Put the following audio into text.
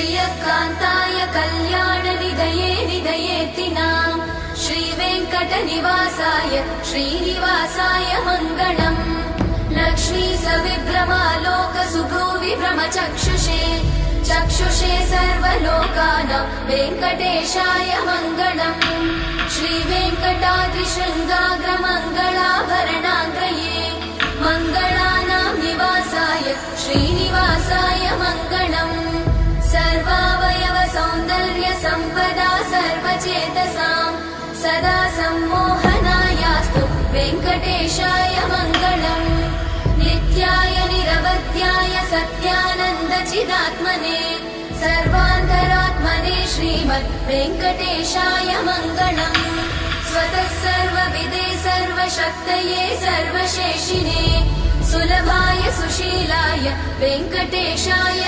श्रियकान्ताय कल्याणनिधये निधयेतिनाम् श्रीवेङ्कटनिवासाय श्रीनिवासाय मङ्गलम् लक्ष्मी सविभ्रमालोकसुभ्रूविभ्रमचक्षुषे चक्षुषे सर्वलोकानां वेङ्कटेशाय मङ्गलम् श्रीवेङ्कटाद्रिशृङ्गाग्रमङ्गलाभरणाङ्गये मङ्गलानां निवासाय श्रीनिवासाय मङ्गलम् सर्वावयव सौन्दर्य सम्पदा सर्वचेतसां सदा सम्मोहनायास्तु वेङ्कटेशाय मङ्गलम् नित्याय निरवध्याय सत्यानन्दचिदात्मने सर्वान्तरात्मने श्रीमद् वेङ्कटेशाय मङ्गलम् स्वतः सर्वविदे सर्वशक्तये सर्वशेषिणे सुलभाय सुशीलाय वेङ्कटेशाय